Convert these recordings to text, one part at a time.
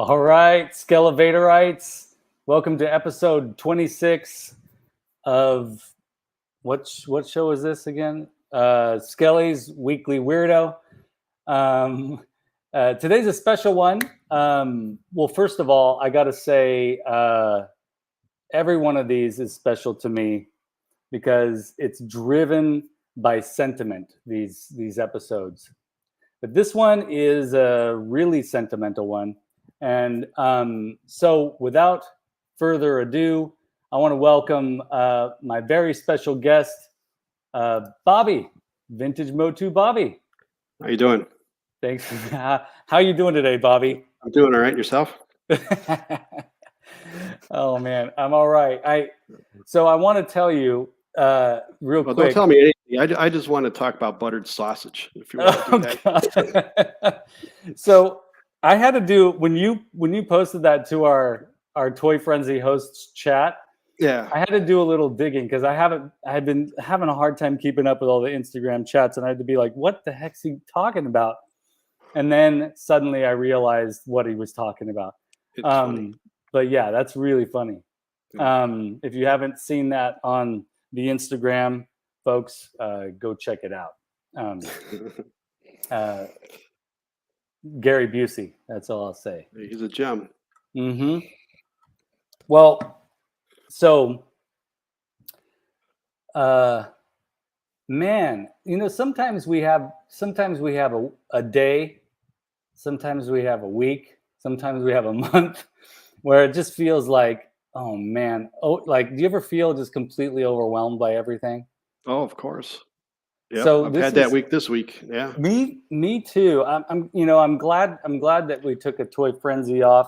All right, Skelevaderites, welcome to episode 26 of what show is this again? Skele's Weekly Weirdo. Today's a special one. Well, first of all, I got to say every one of these is special to me because it's driven by sentiment, these episodes. But this one is a really sentimental one. And so without further ado, I want to welcome my very special guest, Bobby, Vintage Motu Bobby. How you doing? Thanks. How you doing today, Bobby? I'm doing all right. Yourself? Oh, man, I'm all right. So I want to tell you real quick. Don't tell me anything. I just want to talk about buttered sausage, if you want to do that. So I had to do when you posted that to our Toy Frenzy hosts chat. Yeah, I had to do a little digging because I had been having a hard time keeping up with all the Instagram chats, and I had to be like, "What the heck's he talking about?" And then suddenly I realized what he was talking about. it's funny. But yeah, that's really funny. Yeah. If you haven't seen that on the Instagram, folks, go check it out. Gary Busey, that's all I'll say. He's a gem. Mm-hmm. Well, so, man, sometimes we have a day, sometimes we have a week, sometimes we have a month where it just feels like, oh man, do you ever feel just completely overwhelmed by everything? Oh, of course. Yeah, So I've had that week this week. Yeah. Me too. I'm glad that we took a Toy Frenzy off.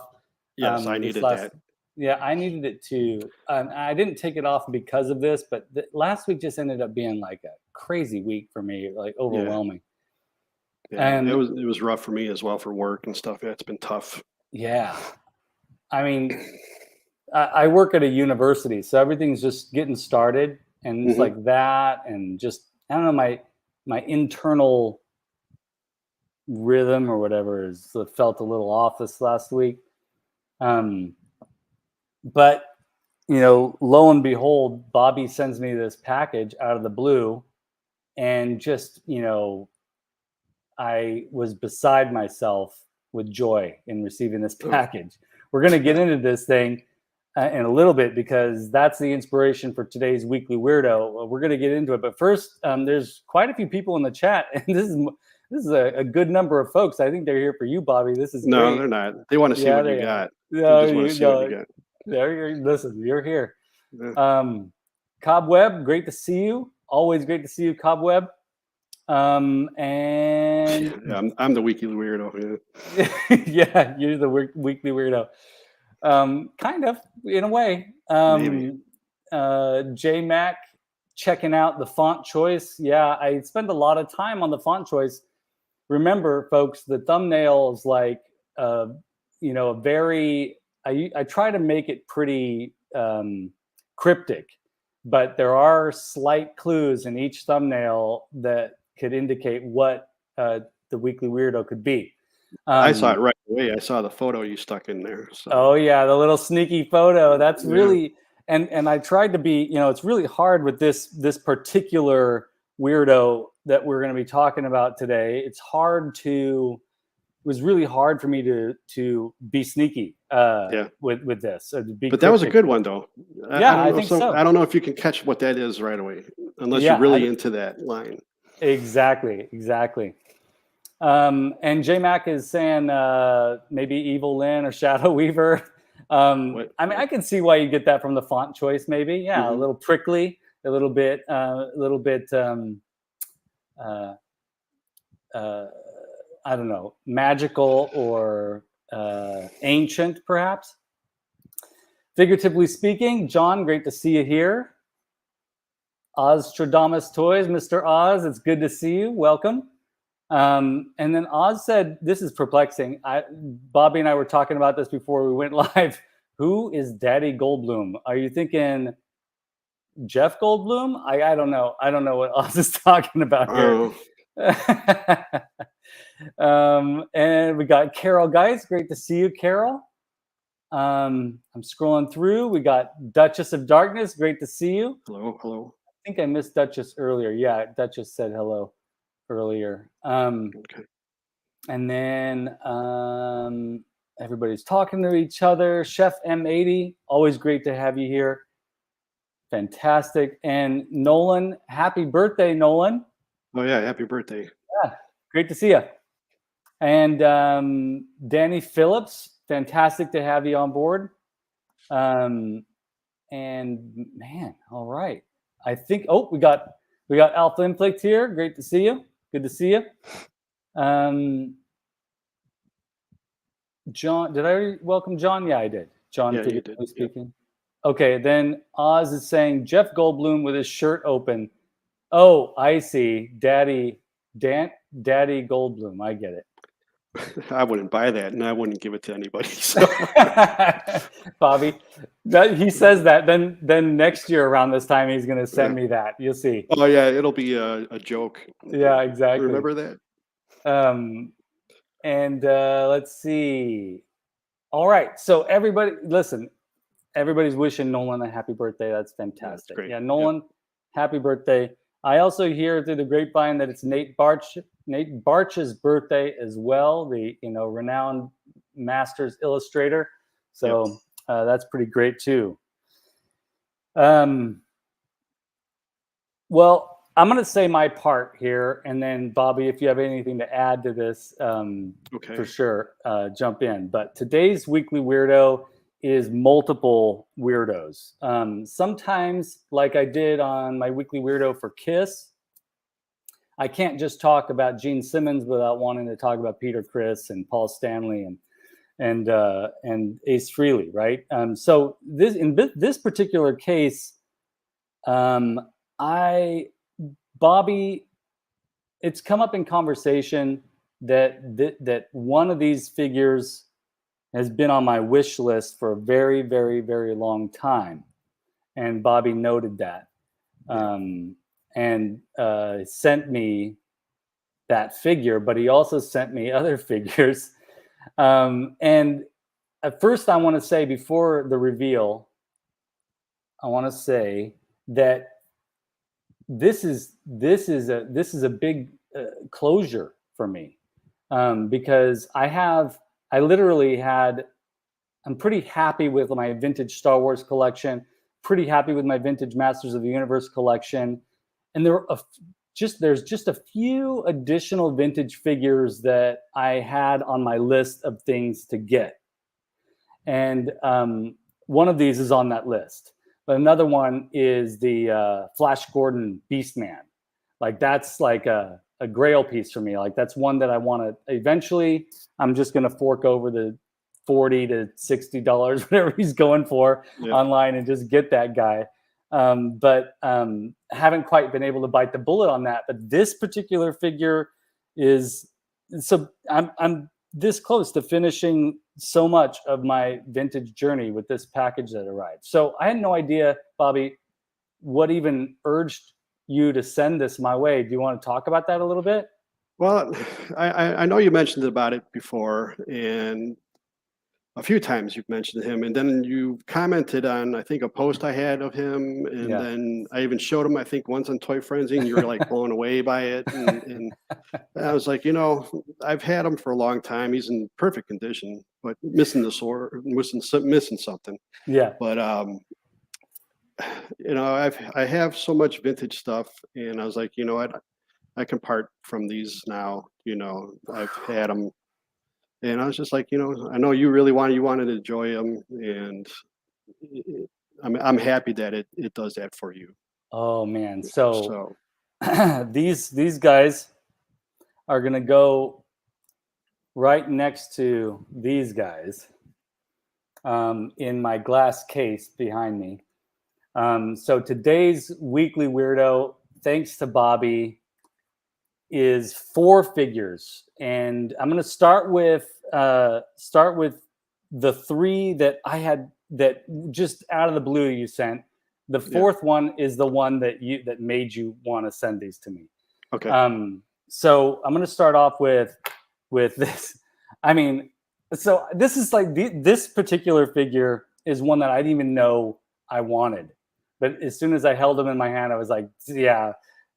Yes, I needed that. Yeah, I needed it too. I didn't take it off because of this, but last week just ended up being like a crazy week for me, like overwhelming. Yeah, and it was rough for me as well for work and stuff. Yeah, it's been tough. Yeah, I mean, I work at a university, so everything's just getting started, and it's like that, and just I don't know, my internal rhythm or whatever felt a little off this last week. But lo and behold, Bobby sends me this package out of the blue, and just I was beside myself with joy in receiving this package. We're going to get into this thing in a little bit because that's the inspiration for today's Weekly Weirdo. We're going to get into it, but first, there's quite a few people in the chat, and this is a good number of folks. I think they're here for you, Bobby. This is no, great. they're not. They want to see what you got. No, they just want to see what you got. Listen, you're here. Yeah. Cobweb, great to see you. Always great to see you, Cobweb. And yeah, I'm the Weekly Weirdo. Yeah, yeah, you're the Weekly Weirdo. Kind of, in a way. J Mac checking out the font choice. Yeah, I spend a lot of time on the font choice. Remember, folks, the thumbnail is like, very. I try to make it pretty cryptic, but there are slight clues in each thumbnail that could indicate what the Weekly Weirdo could be. I saw it right away. I saw the photo you stuck in there. So. Oh yeah, the little sneaky photo. That's really and I tried to be. It's really hard with this particular weirdo that we're going to be talking about today. It was really hard for me to be sneaky with this. But that was a good one, though. I think so. I don't know if you can catch what that is right away, unless you're really into that line. Exactly. And J Mac is saying maybe Evil Lynn or Shadow Weaver. I mean, I can see why you get that from the font choice. Maybe, yeah, a little prickly, a little bit. I don't know, magical or ancient, perhaps. Figuratively speaking, John, great to see you here. Ostradamus Toys, Mr. Oz, it's good to see you. Welcome. And then Oz said, this is perplexing. Bobby and I were talking about this before we went live. Who is Daddy Goldblum? Are you thinking Jeff Goldblum? I don't know. I don't know what Oz is talking about here. And we got Carole Geis. Great to see you, Carol. I'm scrolling through. We got Duchess of Darkness. Great to see you. Hello, hello. I think I missed Duchess earlier. Yeah, Duchess said hello earlier. Okay. And then everybody's talking to each other. Chef M80, always great to have you here. Fantastic. And Nolan, happy birthday, Nolan. Oh yeah, happy birthday. Yeah, great to see you. And Danny Phillips, fantastic to have you on board. And man, all right. I think we got Alpha Inflict here. Great to see you. Good to see you. John, did I already welcome John? Yeah, I did. John, Yeah, you did. speaking. Yep. Okay, then Oz is saying Jeff Goldblum with his shirt open. Oh, I see. Daddy Goldblum. I get it. I wouldn't buy that, and I wouldn't give it to anybody. So. Bobby, he says that. Then next year around this time, he's going to send me that. You'll see. Oh yeah, it'll be a joke. Yeah, exactly. Remember that? And let's see. All right. So everybody, listen. Everybody's wishing Nolan a happy birthday. That's fantastic. That's great. Yeah, Nolan, happy birthday. I also hear through the grapevine that it's Nate Barch's birthday as well, the renowned Masters illustrator. So that's pretty great too. Well, I'm going to say my part here, and then Bobby, if you have anything to add to this, okay, for sure, jump in. But today's weekly weirdo is multiple weirdos. Sometimes, like I did on my weekly weirdo for Kiss, I can't just talk about Gene Simmons without wanting to talk about Peter Criss and Paul Stanley and Ace Frehley, right? So in this particular case, Bobby, it's come up in conversation that one of these figures has been on my wish list for a very, very, very long time. And Bobby noted that and sent me that figure, but he also sent me other figures. And at first I want to say, before the reveal, I want to say that this is a big closure for me, because I'm pretty happy with my vintage Star Wars collection, pretty happy with my vintage Masters of the Universe collection. And there's just a few additional vintage figures that I had on my list of things to get. And one of these is on that list. But another one is the Flash Gordon Beastman. Like, that's like a grail piece for me. Like, that's one that I want to eventually, I'm just going to fork over the $40 to $60, whatever he's going for online, and just get that guy. But haven't quite been able to bite the bullet on that. But this particular figure is, so I'm this close to finishing so much of my vintage journey with this package that arrived. So I had no idea, Bobby, what even urged you to send this my way. Do you want to talk about that a little bit? Well, I know you mentioned about it before, and a few times you've mentioned him, and then you commented on, I think, a post I had of him, and then I even showed him, I think, once on Toy Frenzy, and you were like blown away by it, and I was like, I've had him for a long time. He's in perfect condition, but missing the sword, missing something. Yeah. But I have so much vintage stuff, and I was like, what, I can part from these now. I've had them. And I was just like, I know you really wanted to enjoy them, and I'm happy that it does that for you. Oh man, so these guys are gonna go right next to these guys in my glass case behind me. So today's weekly weirdo, thanks to Bobby, is 4 figures, and I'm going to start with the 3 that I had that just out of the blue you sent. The 4th one is the one that made you want to send these to me. Okay. So I'm going to start off with this. I mean, So this is like this particular figure is one that I didn't even know I wanted, but as soon as I held him in my hand, I was like, yeah,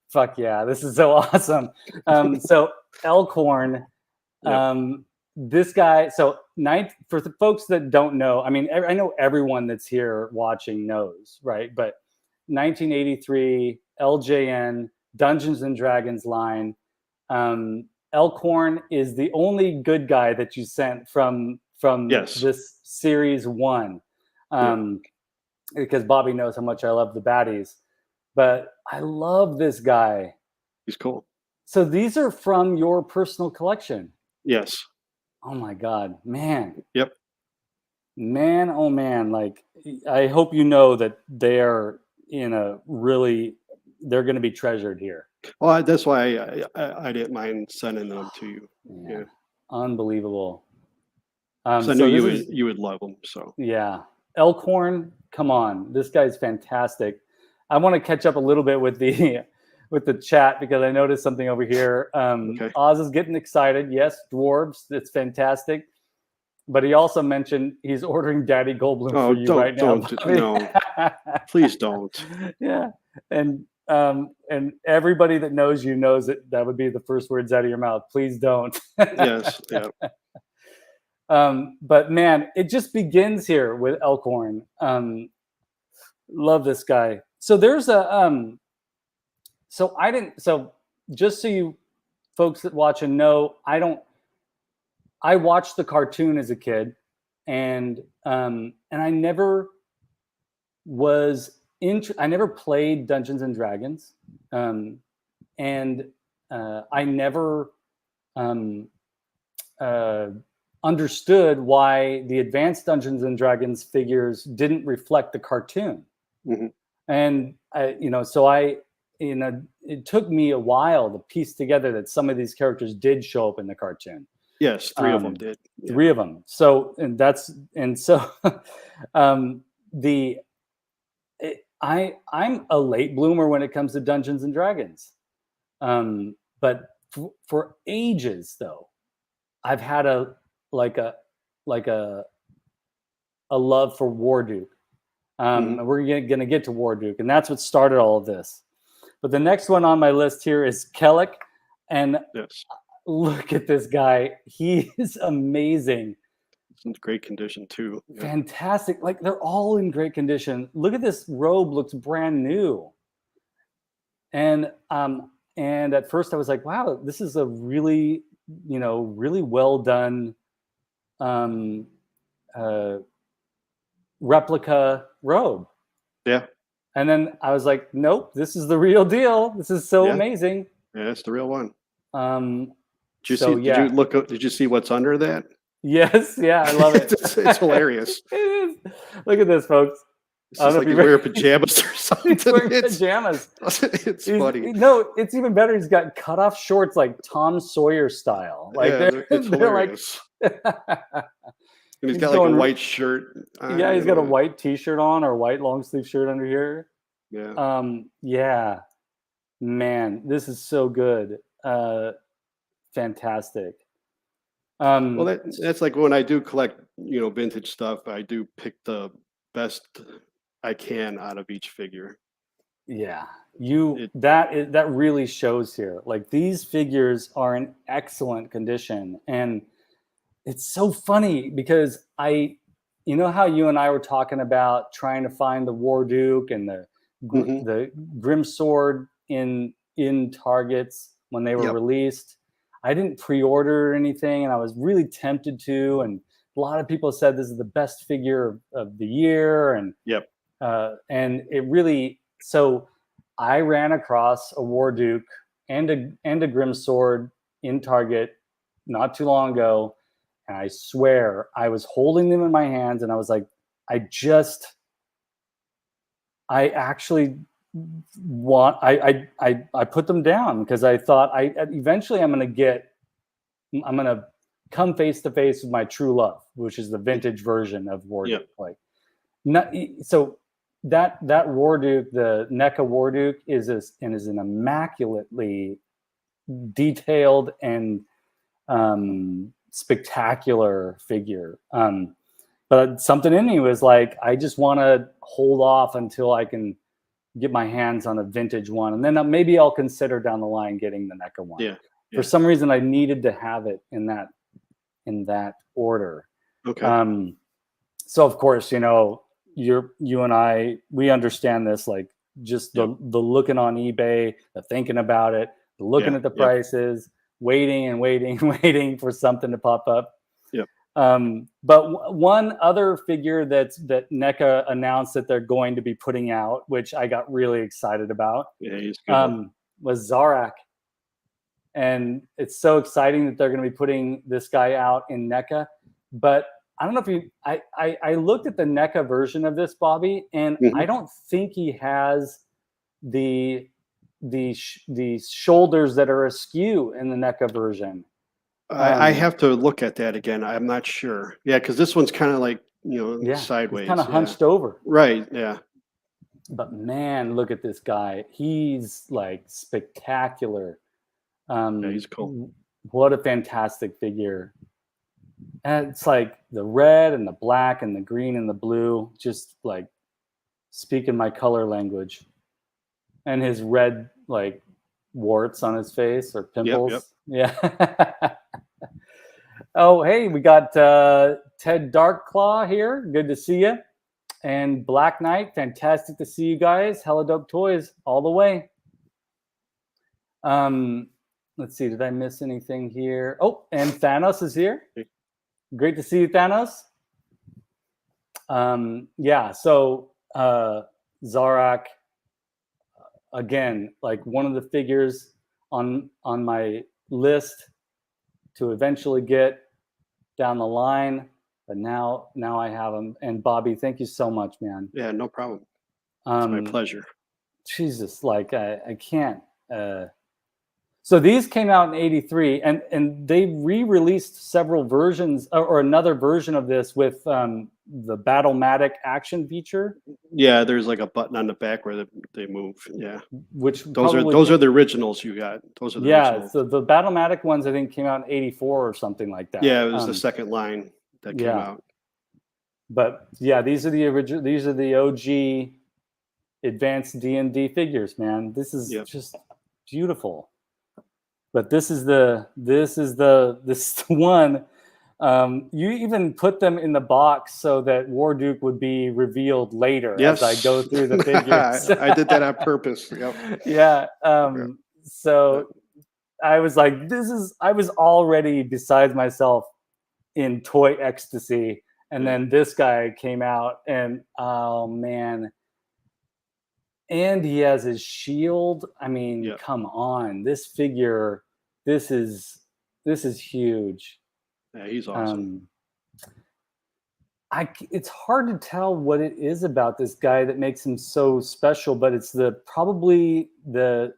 fuck yeah, this is so awesome. So Elkhorn, this guy. So for the folks that don't know, I mean, I know everyone that's here watching knows, right? But 1983 LJN Dungeons and Dragons line. Elkhorn is the only good guy that you sent from this series 1, because Bobby knows how much I love the baddies. But I love this guy. He's cool. So these are from your personal collection. Yes. Oh my God, man. Yep. Man, oh man. Like, I hope you know that they are they're going to be treasured here. Well, that's why I didn't mind sending them to you. Yeah. Unbelievable. So I knew you would love them. So yeah, Elkhorn, come on, this guy's fantastic. I want to catch up a little bit with the chat because I noticed something over here. Okay. Oz is getting excited. Yes, dwarves, it's fantastic. But he also mentioned he's ordering Daddy Goldblum for you right now. No, please don't. Yeah, and everybody that knows you knows that would be the first words out of your mouth. Please don't. Yes. Yeah. But man, it just begins here with Elkhorn. Love this guy. So there's a so just so you folks that watch and know, I watched the cartoon as a kid, and I never I never played Dungeons and Dragons, and I never understood why the advanced Dungeons and Dragons figures didn't reflect the cartoon. Mm-hmm. And it took me a while to piece together that some of these characters did show up in the cartoon. Yes, 3 of them did. Yeah. 3 of them. So I'm a late bloomer when it comes to Dungeons and Dragons. But for ages though, I've had a love for Warduke. We're gonna get to Warduke, and that's what started all of this. But the next one on my list here is Kelek, and look at this guy. He is amazing. It's in great condition too. Yeah. Fantastic. Like, they're all in great condition. Look at this robe, looks brand new. And at first I was like, wow, this is a really, really well done replica robe. Yeah. And then I was like, nope, this is the real deal. This is so amazing. Yeah, it's the real one. Did you see what's under that? Yes, yeah, I love it. It's hilarious. It is. Look at this, folks. It's just like you wear pajamas or something. He's wearing pajamas. It's funny. No, it's even better. He's got cutoff shorts like Tom Sawyer style. Like, it's hilarious. Like, and he's got like a white shirt. Yeah, he's got a white t-shirt on, or a white long sleeve shirt under here. Yeah. Yeah. Man, this is so good. Fantastic. Well, that's like when I do collect, vintage stuff, I do pick the best I can out of each figure. Yeah, that really shows here. Like, these figures are in excellent condition, and it's so funny because you know how you and I were talking about trying to find the Warduke and the Grim Sword in Targets when they were released. I didn't pre-order or anything, and I was really tempted to. And a lot of people said this is the best figure of the year, and it really. So I ran across a Warduke and a Grim Sword in Target not too long ago, and I swear I was holding them in my hands, and I was like, I put them down because I thought eventually I'm gonna come face to face with my true love, which is the vintage version of Warduke. So that Warduke, the NECA Warduke, is an immaculately detailed and spectacular figure. But something in me was like, I just want to hold off until I can get my hands on a vintage one, and then maybe I'll consider down the line getting the NECA one. Yeah. For some reason, I needed to have it in that order. Okay. So of course, you know, you and I, we understand this, like just the looking on eBay, the thinking about it, the looking at the prices, waiting and waiting and waiting for something to pop up. Yep. But one other figure that NECA announced that they're going to be putting out, which I got really excited about, was Zarak. And it's so exciting that they're going to be putting this guy out in NECA. But I don't know if you, I looked at the NECA version of this, Bobby, and I don't think he has the shoulders that are askew in the NECA version. I have to look at that again. I'm not sure. Yeah, because this one's kind of like, sideways. Kind of hunched over. Right. Yeah. But man, look at this guy. He's like spectacular. He's cool. What a fantastic figure. And it's like the red and the black and the green and the blue, just like speaking my color language. And his red like warts on his face or pimples. Yeah. Oh, hey, we got Ted Darkclaw here. Good to see you. And Black Knight, fantastic to see you guys. Hella dope toys all the way. Let's see, did I miss anything here? Oh, and Thanos is here. Great to see you, Thanos. Yeah, so Zarak, again, like one of the figures on my list to eventually get down the line, but now I have them. And Bobby, thank you so much, man. Yeah, no problem. It's my pleasure. Jesus, like I can't. So these came out in '83, and they re-released several versions or another version of this with the Battlematic action feature. Yeah, there's like a button on the back where they move. Yeah, which those are the originals you got. Those are the originals. So the Battlematic ones I think came out in '84 or something like that. Yeah, it was the second line that came out. But yeah, these are the original. These are the OG advanced D&D figures, man. This is just beautiful. But this is the one. You even put them in the box so that Warduke would be revealed later as I go through the figures. I did that on purpose. Yep. Yeah. So I was like, I was already besides myself in toy ecstasy. And then this guy came out and oh man. And he has his shield. I mean, come on. This figure, this is huge. Yeah, he's awesome. It's hard to tell what it is about this guy that makes him so special, but it's probably the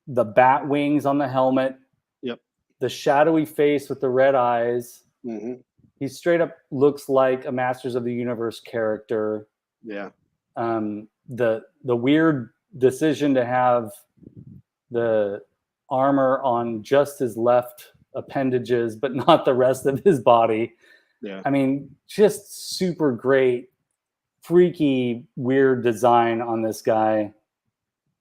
bat wings on the helmet. Yep. The shadowy face with the red eyes. Mm-hmm. He straight up looks like a Masters of the Universe character. Yeah. The weird decision to have the armor on just his left appendages, but not the rest of his body. Yeah. I mean, just super great, freaky, weird design on this guy.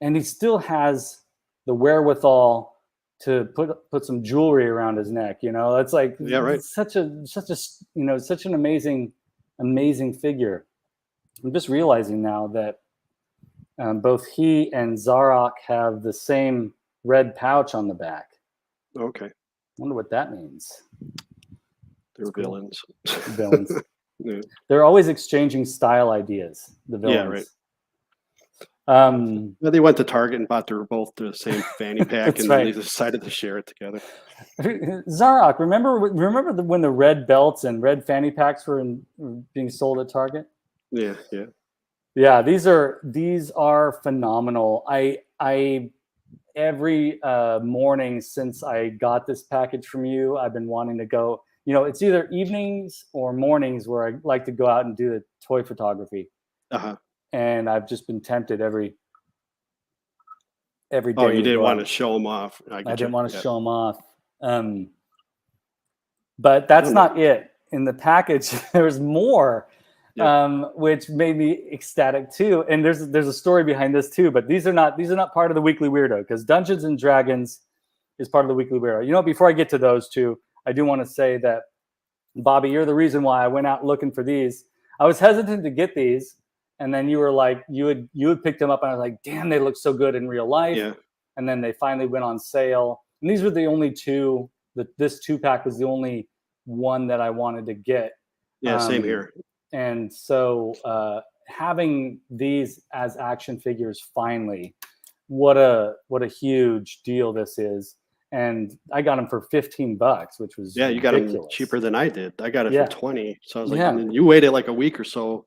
And he still has the wherewithal to put some jewelry around his neck. It's like such an amazing figure. I'm just realizing now that both he and Zarak have the same red pouch on the back. Okay. Wonder what that means. They're villains. Villains. Yeah. They're always exchanging style ideas. The villains. Yeah, right. They went to Target and bought both the same fanny pack, and they decided to share it together. Zarak, remember when the red belts and red fanny packs were being sold at Target? Yeah. These are phenomenal. I every morning since I got this package from you, I've been wanting to go. It's either evenings or mornings where I like to go out and do the toy photography. And I've just been tempted every day. Oh, you didn't want to show them off. I didn't want to show them off. But that's not it. In the package, there's more, which made me ecstatic too. And there's a story behind this too. But these are not part of the Weekly Weirdo, because Dungeons and Dragons is part of the Weekly Weirdo. You know, before I get to those two, I do want to say that, Bobby, you're the reason why I went out looking for these. I was hesitant to get these, and then you were like, you had picked them up, and I was like, damn, they look so good in real life. Yeah. And then they finally went on sale, and these were the only two. This 2-pack was the only one that I wanted to get. Yeah, same here. And so having these as action figures, finally, what a huge deal this is. And I got them for $15, which was you got them cheaper than I did. I got it for 20. So I was like, and then you waited like a week or so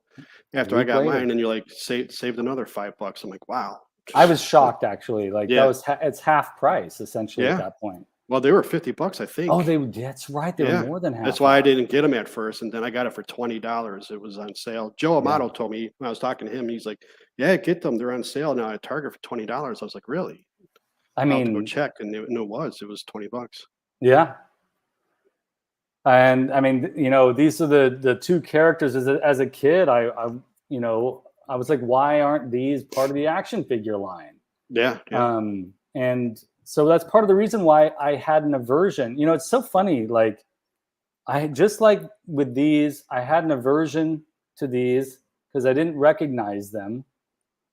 after I got mine, and you're like, saved another $5. I'm like, wow. I was shocked, actually. Like it's half price essentially at that point. Well, they were $50, I think. Oh, that's right. They were more than half. That's why I didn't get them at first, and then I got it for $20. It was on sale. Joe Amato told me when I was talking to him, he's like, "Yeah, get them. They're on sale now at Target for $20." I was like, "Really?" I mean, I'll have to go check, and it was $20. Yeah. And I mean, you know, these are the two characters. As a kid, I was like, why aren't these part of the action figure line? Yeah. And so that's part of the reason why I had an aversion. You know, it's so funny. Like, I just like with these, I had an aversion to these because I didn't recognize them.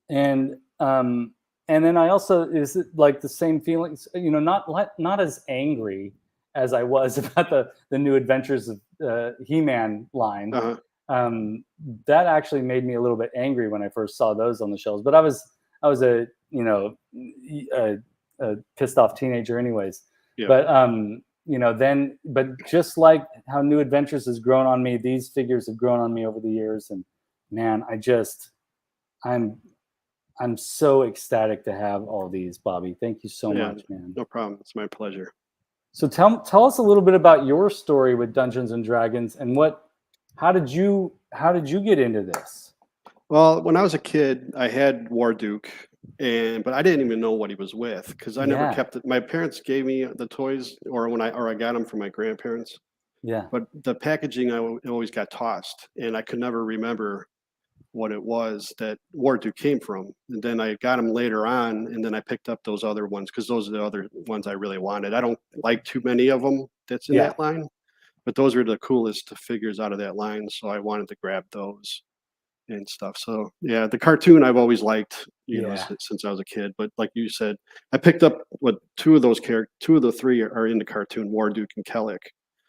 And then I also, is it like the same feelings, you know, not as angry as I was about the new Adventures of He-Man line. That actually made me a little bit angry when I first saw those on the shelves. But I was a pissed off teenager anyways. But but just like how New Adventures has grown on me, these figures have grown on me over the years. And man, I'm so ecstatic to have all these, Bobby. Thank you so much, man. No problem. It's my pleasure. So tell us a little bit about your story with Dungeons and Dragons, and how did you get into this? Well, when I was a kid, I had Warduke, but I didn't even know what he was with, because I never kept it. My parents gave me the toys, or I got them from my grandparents. Yeah. But the packaging, I always got tossed, and I could never remember what it was that Warduke came from. And then I got them later on, and then I picked up those other ones because those are the other ones I really wanted. I don't like too many of them that's in that line, but those were the coolest figures out of that line, so I wanted to grab those and stuff. So yeah, the cartoon I've always liked, you know, since I was a kid. But like you said, I picked up two of the three are in the cartoon, Warduke and Kellic.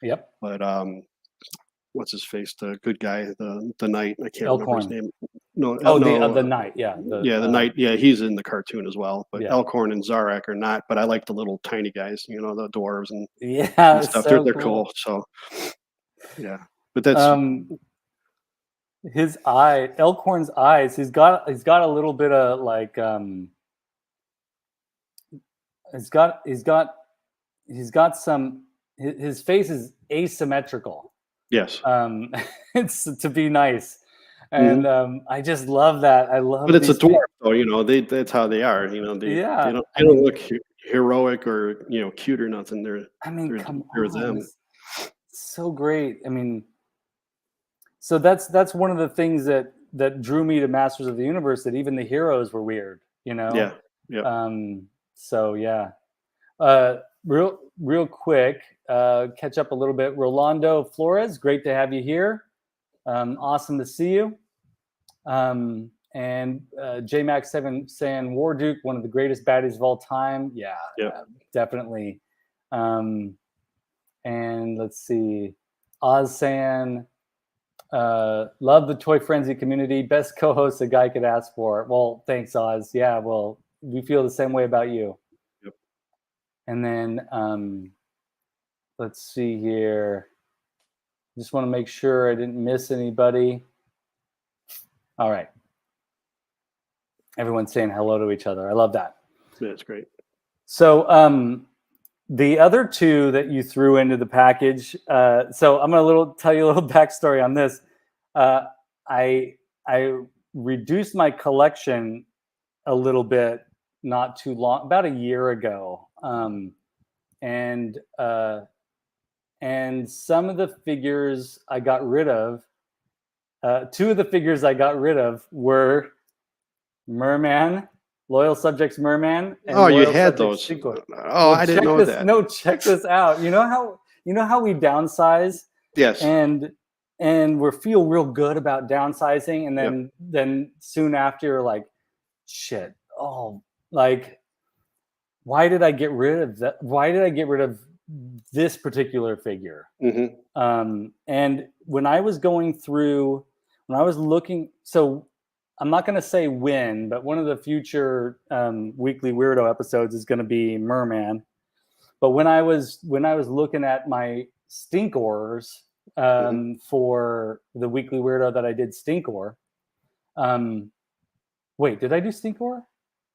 Yep. But what's his face? The good guy, the knight. I can't remember his name. No. The knight. Yeah. The knight. Yeah, he's in the cartoon as well. But Elkhorn and Zarak are not. But I like the little tiny guys. You know, the dwarves and stuff. So they're cool. So yeah, but that's his eye. Elkhorn's eyes. He's got a little bit of like he's got some. His face is asymmetrical. Yes. It's to be nice. And I just love that. I love. But it's a dwarf, though. You know, that's how they are. You know, they don't look heroic or cute or nothing. They're them. So great. I mean, so that's one of the things that drew me to Masters of the Universe. That even the heroes were weird. You know. Yeah. Yeah. So yeah. Real quick, catch up a little bit. Rolando Flores, great to have you here. Awesome to see you. And JMax7 saying Warduke, one of the greatest baddies of all time. Yeah, definitely. And let's see. Oz saying, love the Toy Frenzy community. Best co-host a guy could ask for. Well, thanks, Oz. Yeah, well, we feel the same way about you. And then let's see here. Just want to make sure I didn't miss anybody. All right. Everyone's saying hello to each other. I love that. Yeah, it's great. So the other two that you threw into the package. So I'm going to tell you a little backstory on this. I reduced my collection a little bit not too long, about a year ago. And and some of the figures I got rid of. Two of the figures I got rid of were Merman, Loyal Subjects Merman, and Oh, you Loyal had Subjects those. Stinkor. Oh, I didn't know that. No, check this out. You know how we downsize Yes. and we feel real good about downsizing, and then soon after you're like, shit, oh, like, why did I get rid of that? Why did I get rid of this particular figure? And when I was going through, when I was looking, so I'm not going to say when, but one of the future Weekly Weirdo episodes is going to be Merman. But when I was looking at my Stinkors for the Weekly Weirdo that I did Stinkor, wait, did I do Stinkor?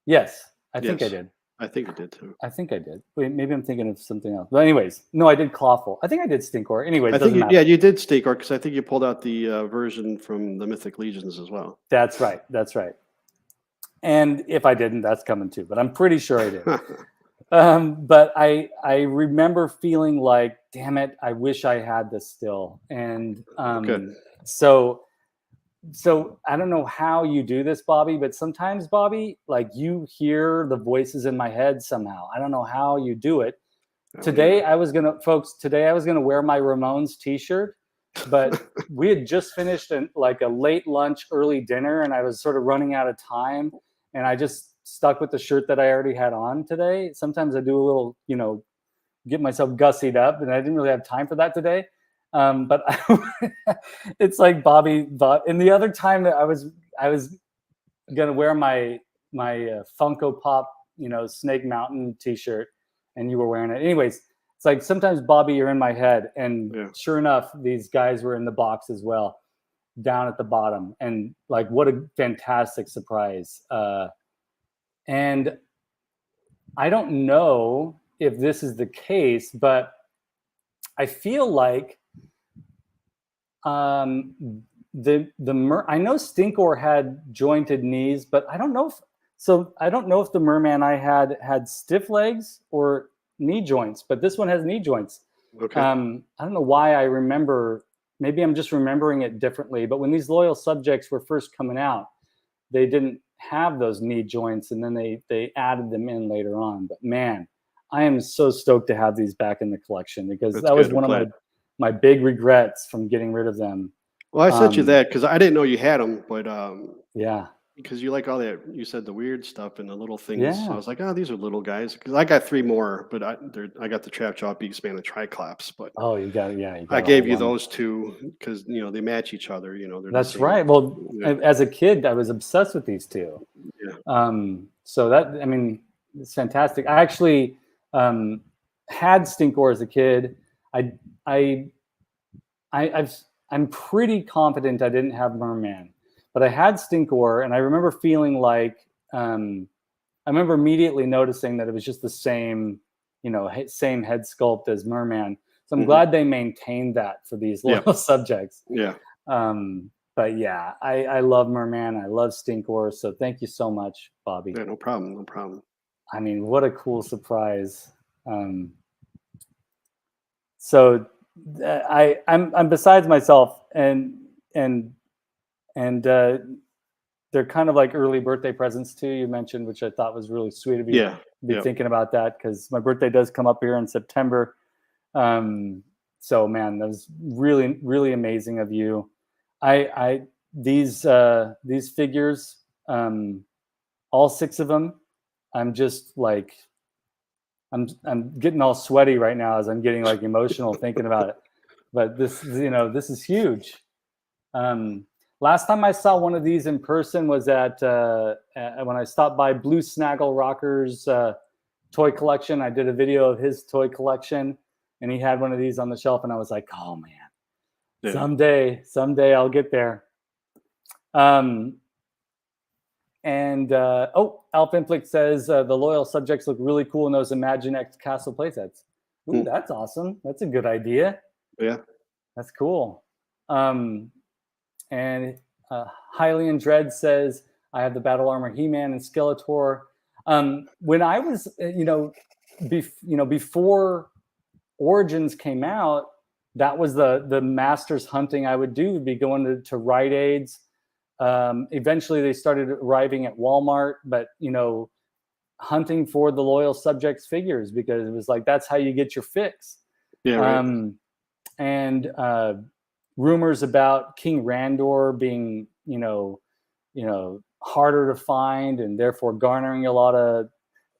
Yes, I think I did. I think you did too. I think I did. Wait, maybe I'm thinking of something else. But anyways, no, I did Clawful. I think I did Stinkor. Anyways, I think you did Stinkor because I think you pulled out the version from the Mythic Legions as well. That's right. That's right. And if I didn't, that's coming too. But I'm pretty sure I did. But I remember feeling like, damn it, I wish I had this still. And so I don't know how you do this, Bobby, but sometimes, Bobby, like, you hear the voices in my head somehow. I don't know how you do it. Today I was gonna wear my Ramones t-shirt, but we had just finished a late lunch, early dinner, and I was sort of running out of time, and I just stuck with the shirt that I already had on today. Sometimes I do a little, get myself gussied up, and I didn't really have time for that today. But it's like Bobby thought. And the other time that I was gonna wear my Funko Pop, Snake Mountain t-shirt, and you were wearing it. Anyways, it's like sometimes, Bobby, you're in my head, and sure enough, these guys were in the box as well, down at the bottom. And like, what a fantastic surprise. And I don't know if this is the case, but I feel like I know Stinkor had jointed knees, but I don't know if the Merman I had stiff legs or knee joints, but this one has knee joints. Okay. I don't know why I remember. Maybe I'm just remembering it differently. But when these Loyal Subjects were first coming out, they didn't have those knee joints, and then they added them in later on. But man, I am so stoked to have these back in the collection, because that was one of my big regrets from getting rid of them. Well, I sent you that because I didn't know you had them, but yeah, because you like all that, you said the weird stuff and the little things. Yeah. So I was like, oh, these are little guys. Because I got 3 more, but I got the Trapjaw, Beaksman, and Triclops. But you got I gave you those 2 because they match each other. That's right. Well, as a kid, I was obsessed with these 2. Yeah. So it's fantastic. I actually had Stinkor as a kid. I'm pretty confident I didn't have Merman, but I had Stinkor, and I remember feeling like I remember immediately noticing that it was just the same, same head sculpt as Merman. So I'm glad they maintained that for these Loyal Subjects. Yeah. But yeah, I love Merman. I love Stinkor. So thank you so much, Bobby. Yeah, no problem. No problem. I mean, what a cool surprise. So I'm besides myself, and they're kind of like early birthday presents too. You mentioned, which I thought was really sweet of you. Yeah. Be thinking about that, because my birthday does come up here in September. So man, that was really, really amazing of you. These figures, all 6 of them, I'm just like, I'm getting all sweaty right now as I'm getting like emotional thinking about it. But this is huge. Last time I saw one of these in person was at when I stopped by Blue Snaggle Rocker's toy collection. I did a video of his toy collection, and he had one of these on the shelf, and I was like, oh man, someday I'll get there. Alf Inflict says the Loyal Subjects look really cool in those Imaginext Castle playsets. Ooh, that's awesome. That's a good idea. Yeah, that's cool. And Hylian Dread says I have the Battle Armor He-Man and Skeletor. When I was, before Origins came out, that was the master's hunting I would do, would be going to Rite Aids. Eventually they started arriving at Walmart, but hunting for the loyal subjects figures, because it was like, that's how you get your fix. Yeah, right. And rumors about King Randor being, harder to find, and therefore garnering a lot of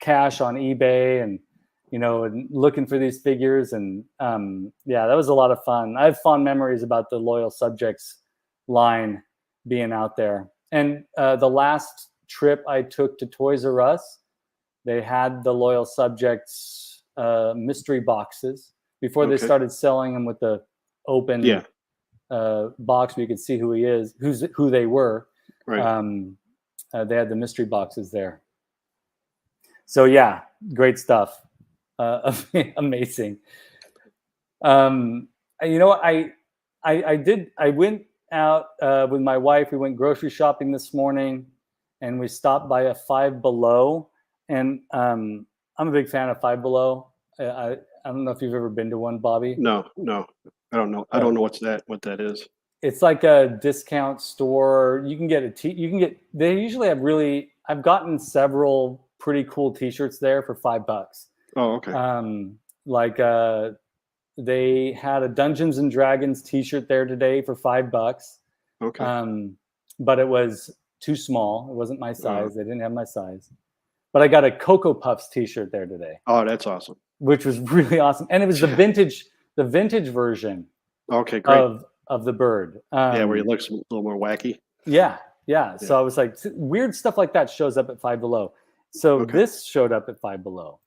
cash on eBay, and and looking for these figures. And yeah, that was a lot of fun. I have fond memories about the loyal subjects line being out there. And the last trip I took to Toys R Us, they had the loyal subjects mystery boxes before they started selling them with the open box where you could see who he is, who they were. Right. They had the mystery boxes there. So yeah, great stuff. Amazing. I went out with my wife. We went grocery shopping this morning, and we stopped by a Five Below. And I'm a big fan of Five Below. I don't know if you've ever been to one, Bobby. No, I don't know. I don't know what that is. It's like a discount store. You can get they usually have I've gotten several pretty cool t-shirts there for $5. Oh, okay. They had a Dungeons and Dragons t-shirt there today for $5. Okay. But it was too small. It wasn't my size. They didn't have my size. But I got a Cocoa Puffs t-shirt there today. Oh, that's awesome. Which was really awesome. And it was the vintage version. Okay, great. Of the bird. Where he looks a little more wacky. Yeah. So I was like, weird stuff like that shows up at Five Below. So this showed up at Five Below.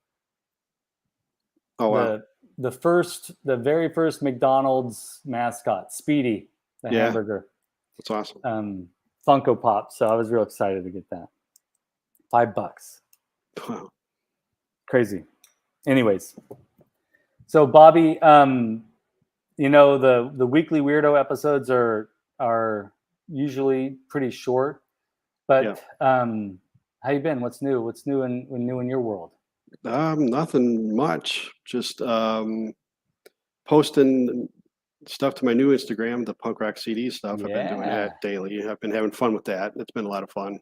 Oh, wow. The very first McDonald's mascot, Speedy, the hamburger. That's awesome. Funko Pop. So I was real excited to get that. $5. Wow. Crazy. Anyways, so Bobby, the weekly weirdo episodes are usually pretty short, but how you been? What's new? What's new in your world? Nothing much. Just posting stuff to my new Instagram, the punk rock CD stuff. I've been doing that daily. I've been having fun with that. It's been a lot of fun.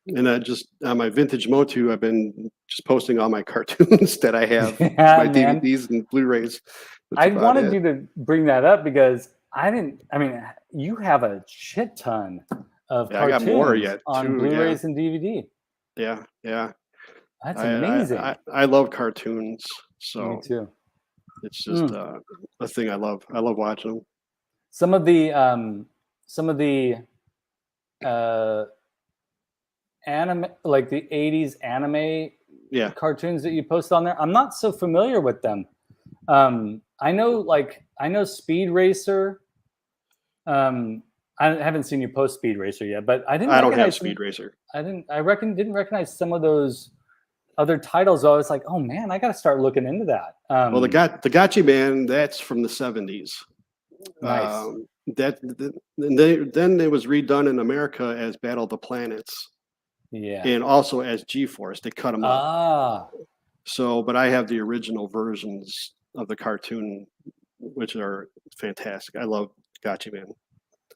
And I just on my vintage Motu, I've been just posting all my cartoons that I have, my DVDs and Blu-rays. I wanted you to bring that up because you have a shit ton of cartoons I got more yet on Blu-rays and DVD. Yeah. That's amazing. I love cartoons, so me too. It's just a thing I love. I love watching them. Some of the anime, like the 80s anime cartoons that you post on there, I'm not so familiar with them. I know Speed Racer. I haven't seen you post Speed Racer yet, but I don't have Speed Racer. Didn't recognize some of those other titles. I was like, oh man, I got to start looking into that. Well, the Gotchi Man, that's from the 70s. Nice. Then it was redone in America as Battle of the Planets. Yeah. And also as G-Force. They cut them up. So, but I have the original versions of the cartoon, which are fantastic. I love Gotchi Man.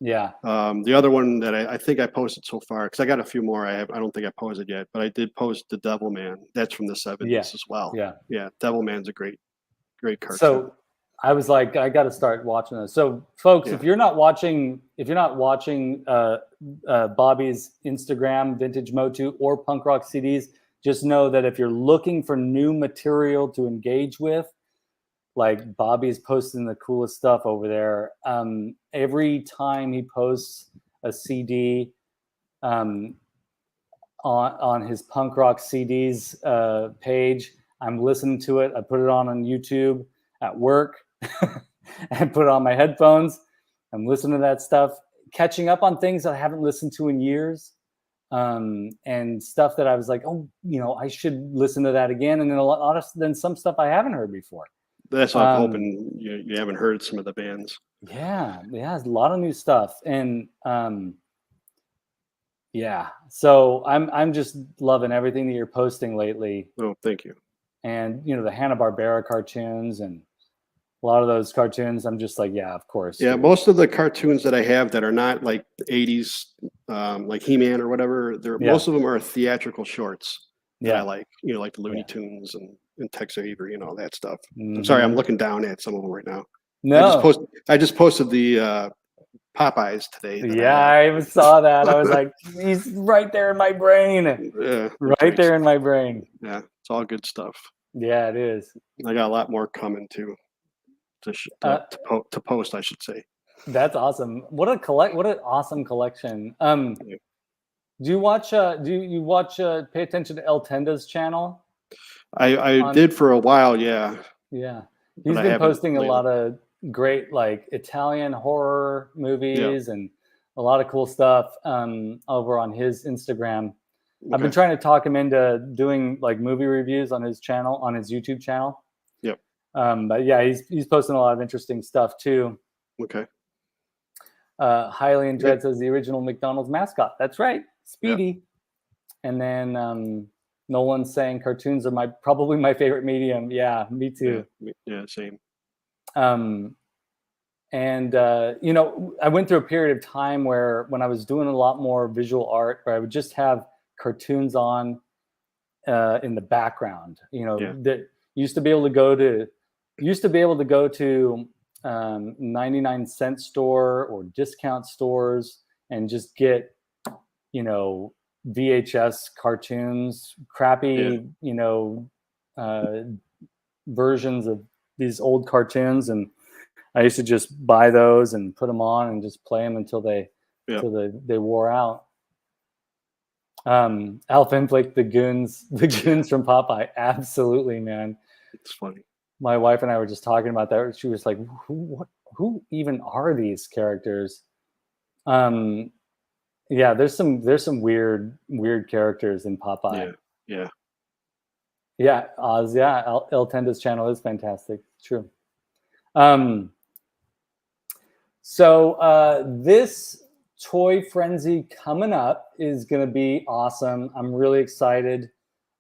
Yeah. The other one that I think I posted so far, because I got a few more I don't think I posted yet, but I did post the Devil Man. That's from the 70s as well. Yeah. Devil Man's a great cartoon. So I was like, I got to start watching this. So folks, if you're not watching Bobby's Instagram, Vintage Motu, or Punk Rock CDs, just know that if you're looking for new material to engage with, like Bobby's posting the coolest stuff over there. Every time he posts a CD on his Punk Rock CDs page, I'm listening to it. I put it on YouTube at work. I put it on my headphones. I'm listening to that stuff, catching up on things that I haven't listened to in years, and stuff that I was like, I should listen to that again. And then some stuff I haven't heard before. That's what I'm hoping you haven't heard some of the bands. Yeah, a lot of new stuff, and so I'm just loving everything that you're posting lately. Oh, thank you. And the Hanna-Barbera cartoons, and a lot of those cartoons, I'm just like, yeah, of course. Yeah, dude. most of the cartoons that I have that are not like the 80s, like He-Man or whatever, most of them are theatrical shorts that I Yeah. like, like the Looney Yeah. Tunes and Tex Avery and all that stuff. I'm sorry, I'm Mhm. looking down at some of them right now. No. I just posted the Popeyes today that I Yeah, have. I even saw that. I was like, he's right there in my brain. Yeah, they're Right great there in stuff. my brain. Yeah, it's all good stuff. Yeah, it is. I got a lot more coming too Uh, to post, I should say. that's awesome. What an awesome collection. Yeah. Do you watch pay attention to El Tenda's channel? I On did for a while, yeah, Yeah. but He's I been haven't posting a lately. lot of great like Italian horror Yeah, movies and a lot of cool stuff over on his Instagram. I've been okay. trying to talk him into doing like movie reviews on his channel, on his YouTube channel. Yep, But yeah, he's posting a lot of interesting stuff too. okay. Highly and Yeah, Dread says the original McDonald's mascot. That's right, yeah, Speedy. And then Nolan's saying cartoons are probably my favorite medium. Yeah, me too. yeah, same. Um, and I went through a period of time where when I was doing a lot more visual art, where I would just have cartoons on in the background. Yeah, That used to be able to go to 99-cent store or discount stores and just get VHS cartoons, yeah, crappy uh, versions of these old cartoons, and I used to just buy those and put them on and just play them until yeah. they wore out. Alpha Inflict, the goons from Popeye. Absolutely, man. It's funny. My wife and I were just talking about that. She was like, who even are these characters? Yeah, there's some weird characters in Popeye. Yeah, yeah. Yeah, Oz. Yeah, El Tenda's channel is fantastic. True. Um, So this toy frenzy coming up is going to be awesome. I'm really excited.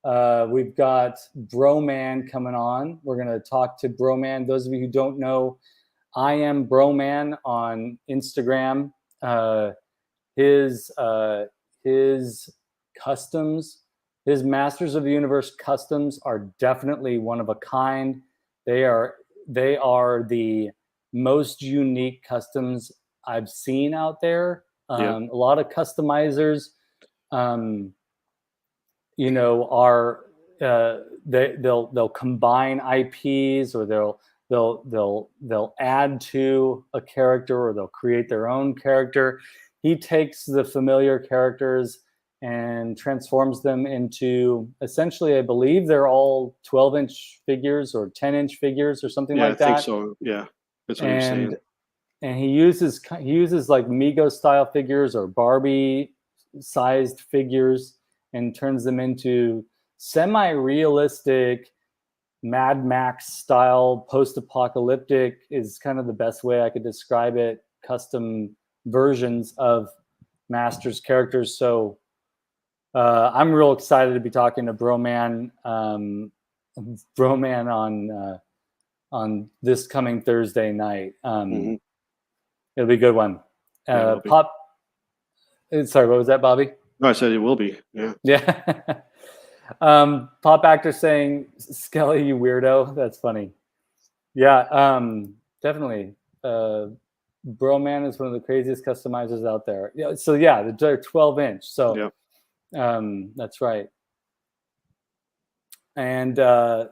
We've got Broman coming on. We're going to talk to Broman. Those of you who don't know, I am Broman on Instagram. His customs, his Masters of the Universe customs are definitely one of a kind. They are the most unique customs I've seen out there. Yeah. A lot of customizers, are they'll combine IPs, or they'll add to a character, or they'll create their own character. He takes the familiar characters and transforms them into, essentially, I believe they're all 12-inch figures or 10-inch figures or something Yeah, I like think that. so. Yeah, that's what he was saying. And he uses like Mego style figures or Barbie sized figures and turns them into semi-realistic Mad Max style post-apocalyptic, is kind of the best way I could describe it, custom versions of Masters characters. So I'm real excited to be talking to Broman on this coming Thursday night. It'll be a good one. Yeah, it will be. Pop. Sorry, what was that, Bobby? No, I said it will be. Yeah. Yeah. Pop actor saying, "Skele, you weirdo." That's funny. Yeah, definitely. Broman is one of the craziest customizers out there. Yeah. So yeah, they're 12-inch. So Yeah. that's right. And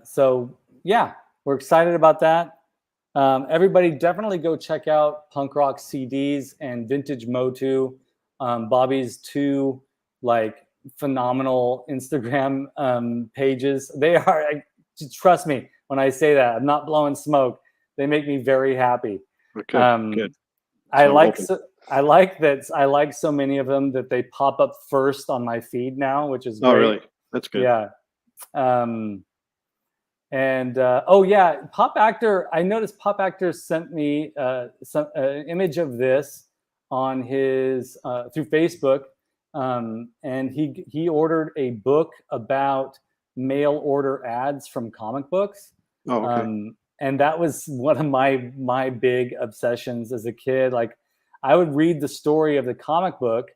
so yeah, we're excited about that. Everybody definitely go check out Punk Rock CDs and Vintage Motu, Bobby's two like phenomenal Instagram pages. They are, trust me when I say that, I'm not blowing smoke. They make me very happy. Okay. Good. I like that. I like so many of them that they pop up first on my feed now, which is great. Oh, really? That's good. Yeah. And oh yeah, Pop Actor. I noticed Pop Actor sent me an image of this on his through Facebook, and he ordered a book about mail order ads from comic books. Oh, okay. and that was one of my big obsessions as a kid. Like, I would read the story of the comic book,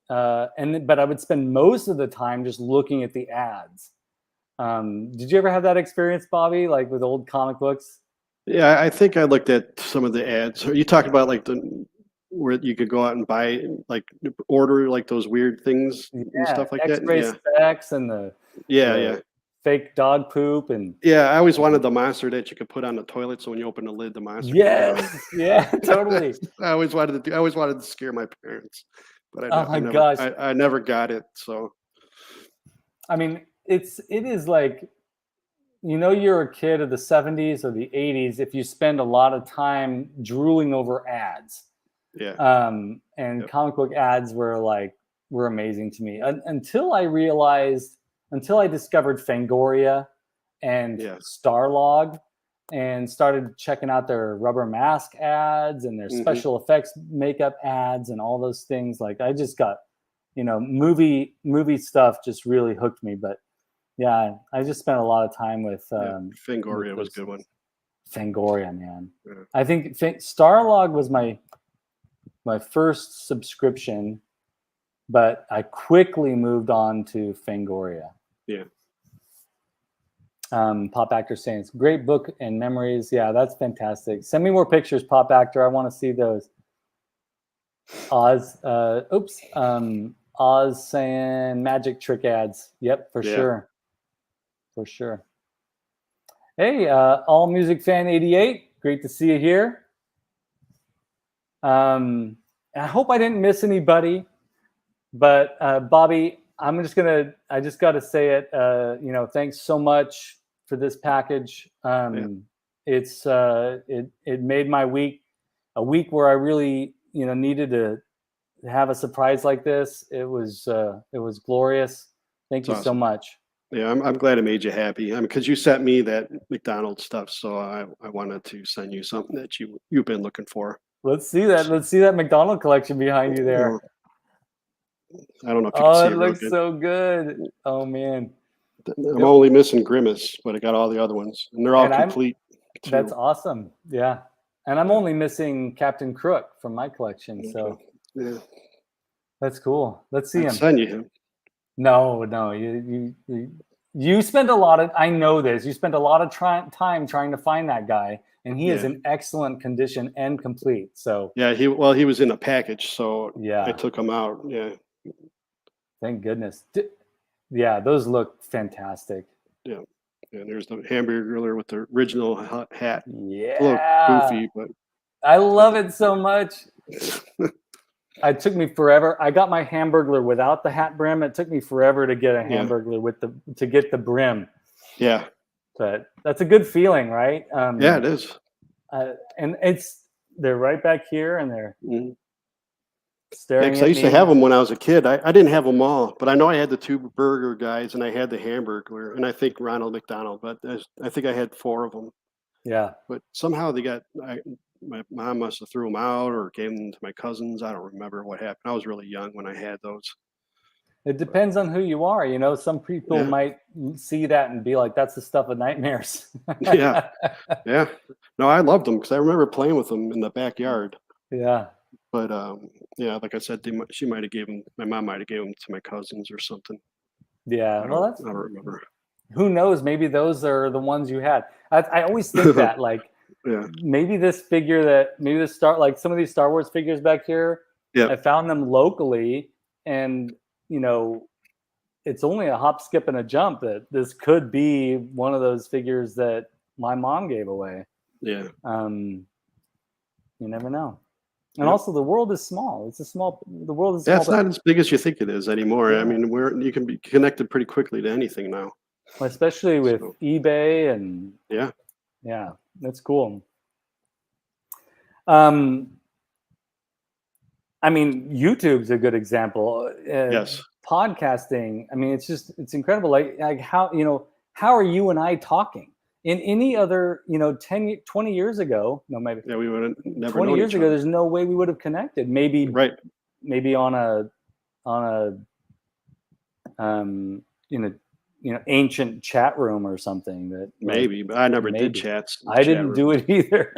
but I would spend most of the time just looking at the ads. Did you ever have that experience, Bobby, like with old comic books? Yeah, I think I looked at some of the ads. Are you talking about like where you could go out and buy, like order like those weird things and Yeah, stuff like that? X-ray Yeah. specs and the Yeah, yeah. the fake dog poop and Yeah, I always wanted the monster that you could put on the toilet, so when you open the lid, the monster comes out. yes, yeah, totally. I always wanted to scare my parents, but Oh my gosh. I never got it, so I mean, it is like, you're a kid of the 70s or the 80s if you spend a lot of time drooling over ads. yeah. And Yep. comic book ads were amazing to me until I discovered Fangoria and Yeah. Starlog and started checking out their rubber mask ads and their Mhm. special effects makeup ads and all those things. Like, I just got, movie stuff just really hooked me. But yeah, I just spent a lot of time with Fangoria was a those good one. Fangoria, man. Yeah. I think Starlog was my first subscription, but I quickly moved on to Fangoria. Yeah. Pop Actor saying it's a great book and memories. Yeah, that's fantastic. Send me more pictures, Pop Actor. I want to see those. Oz, Oz saying magic trick ads. Yep, for Yeah. sure. For sure. Hey, All Music Fan 88. Great to see you here. I hope I didn't miss anybody, but Bobby, I just got to say it. Thanks so much for this package. It made my week a week where I really needed to have a surprise like this. It was glorious. Thank you so awesome. much. Yeah, I'm glad it made you happy. I mean, because you sent me that McDonald's stuff, so I wanted to send you something that you've been looking for. Let's see that. Let's see that McDonald collection behind you there. I don't know if you can see it it real looks good. so good. Oh man. I'm only missing Grimace, but I got all the other ones, and they're all complete. That's awesome. Yeah, and I'm only missing Captain Crook from my collection, so yeah, that's cool. Let's see him. Send you him. No, you spent a lot of. I know this. You spent a lot of time trying to find that guy, and he is in excellent condition and complete. So yeah, he was in a package, so yeah, I took him out. Yeah, thank goodness. Yeah, those look fantastic. Yeah. And there's the Hamburger Griller with the original hat. Yeah. It's a little goofy, but I love it so much. It took me forever. I got my Hamburglar without the hat brim. It took me forever to get a Hamburglar to get the brim. Yeah. But that's a good feeling, right? Yeah, it is. And they're right back here, and they're staring at me. I used to have them when I was a kid. I didn't have them all, but I know I had the two burger guys, and I had the Hamburglar, and I think Ronald McDonald, but I think I had 4 of them. Yeah. But somehow my mom must have threw them out or gave them to my cousins. I don't remember what happened. I was really young when I had those. It depends on who you are. Some people might see that and be like, that's the stuff of nightmares. Yeah. Yeah. No, I loved them because I remember playing with them in the backyard. Yeah. But like I said, my mom might have gave them to my cousins or something. Yeah. I don't remember. Who knows? Maybe those are the ones you had. I always think that, like, maybe this figure like some of these Star Wars figures back here, I found them locally, and it's only a hop, skip, and a jump that this could be one of those figures that my mom gave away. Yeah. You never know. And also, the world is small. The world is small. It's not as big as you think it is anymore. Yeah. I mean, you can be connected pretty quickly to anything now. Especially with eBay and yeah, that's cool. I mean, YouTube's a good example. Yes. Podcasting. I mean, it's incredible. Like how are you and I talking? In any other, 10, 20 years ago, maybe. Yeah, we would have never 20 years ago, there's no way we would have connected. Maybe maybe on a ancient chat room or something that Maybe, but I never did maybe. chats. I didn't do it either.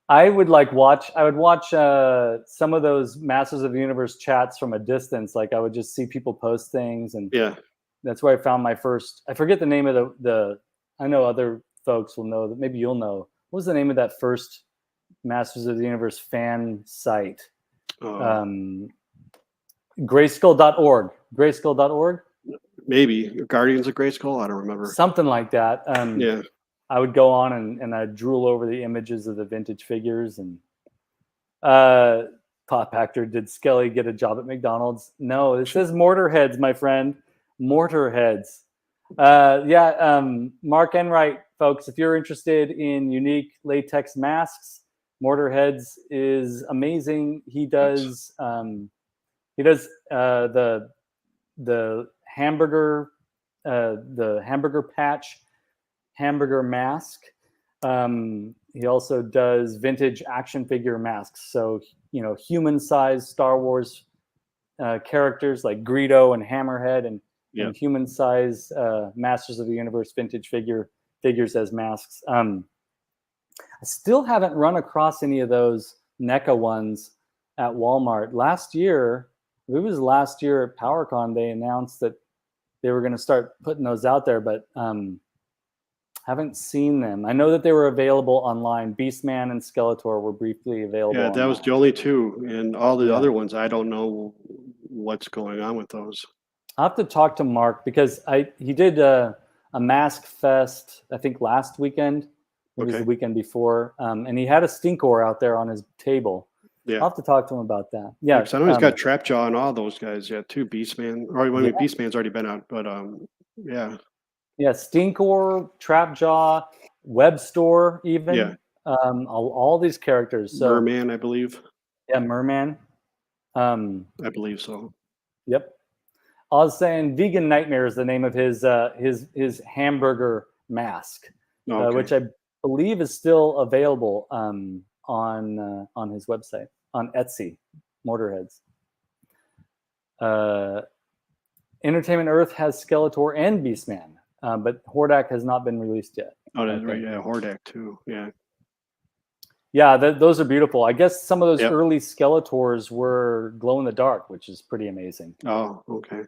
I would watch some of those Masters of the Universe chats from a distance. Like I would just see people post things, and Yeah. that's where I found my first. I forget the name of the. I know other folks will know that. Maybe you'll know. What was the name of that first Masters of the Universe fan site? Grayskull.org. Grayskull.org. Maybe Guardians of Grayskull. I don't remember. Something like that. Yeah. I would go on and I'd drool over the images of the vintage figures. And Pop Actor, did Skele get a job at McDonald's? No, it says Mortarheads, my friend. Mortarheads. Mark Enright, folks, if you're interested in unique latex masks, Mortarheads is amazing. He does the hamburger patch hamburger mask. He also does vintage action figure masks. So, human-sized Star Wars characters like Greedo and Hammerhead, and human-sized Masters of the Universe vintage figures as masks. I still haven't run across any of those NECA ones at Walmart. Last year at PowerCon, they announced that they were going to start putting those out there, but haven't seen them. I know that they were available online. Beastman and Skeletor were briefly available. Yeah, that online. was the only two, and all the other ones, I don't know what's going on with those. I'll have to talk to Mark because he did a Mask Fest, I think last weekend. It was the weekend before, and he had a Stinkor out there on his table. Yeah, I'll have to talk to him about that. Yeah, because I know he's got Trapjaw and all those guys. Yeah, two Beastman. Or Beastman's already been out, but yeah. Yeah, Stinkor, Trapjaw, Web Store, even. Yeah. All these characters. So, Merman, I believe. Yeah, Merman. I believe so. Yep. I was saying Vegan Nightmare is the name of his hamburger mask, which I believe is still available on his website, on Etsy, Mortarheads. Entertainment Earth has Skeletor and Beastman, but Hordak has not been released yet. Oh, that's right. Yeah, Hordak too. Yeah. Yeah, those are beautiful. I guess some of those early Skeletors were glow in the dark, which is pretty amazing. Oh, okay.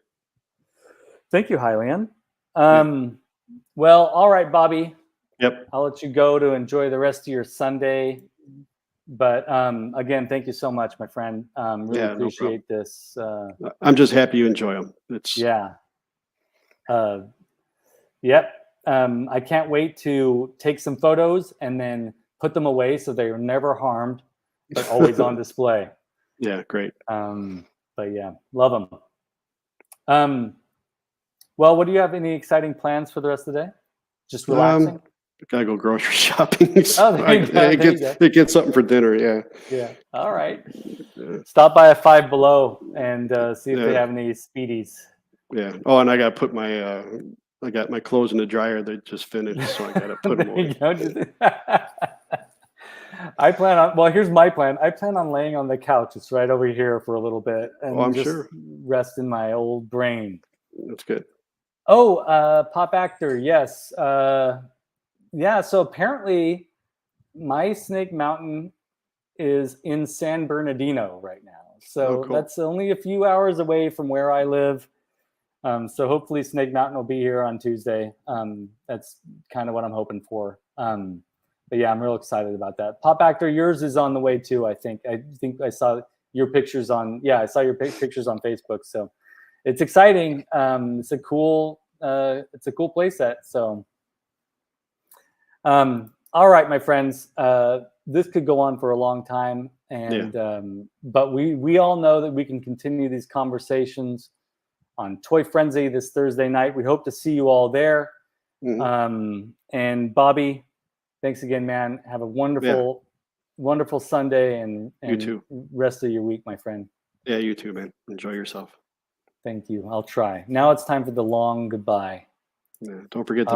Thank you, Hylian. Well, all right, Bobby. Yep. I'll let you go to enjoy the rest of your Sunday. But again, thank you so much, my friend. Really appreciate this. I'm just happy you enjoy them. Yep. I can't wait to take some photos and then put them away so they are never harmed, but always on display. Yeah, great. But yeah, love them. Well, what do you have? Any exciting plans for the rest of the day? Just relaxing? Gotta go grocery shopping. Oh, there you go. Get something for dinner. Yeah. Yeah. All right. Stop by a Five Below and see if they have any Speedies. Yeah. Oh, and I gotta put my I got my clothes in the dryer. They just finished, so I gotta put them away. I plan on. Well, here's my plan. I plan on laying on the couch. It's right over here for a little bit, and I'm just sure. rest in my old brain. That's good. Oh, Pop Actor, yes. Yeah, so apparently my Snake Mountain is in San Bernardino right now. So that's only a few hours away from where I live. So hopefully Snake Mountain will be here on Tuesday. That's kind of what I'm hoping for. But yeah, I'm real excited about that. Pop Actor, yours is on the way too, I think. I think I saw your pictures on, I saw your pictures on Facebook. So it's exciting. It's a cool play set. So, all right, my friends, this could go on for a long time. And, but we all know that we can continue these conversations on Toy Frenzy this Thursday night. We hope to see you all there. And Bobby, thanks again, man. Have a wonderful, wonderful Sunday and you too. Rest of your week, my friend. Yeah, you too, man. Enjoy yourself. Thank you. I'll try. Now it's time for the long goodbye. Yeah, don't forget to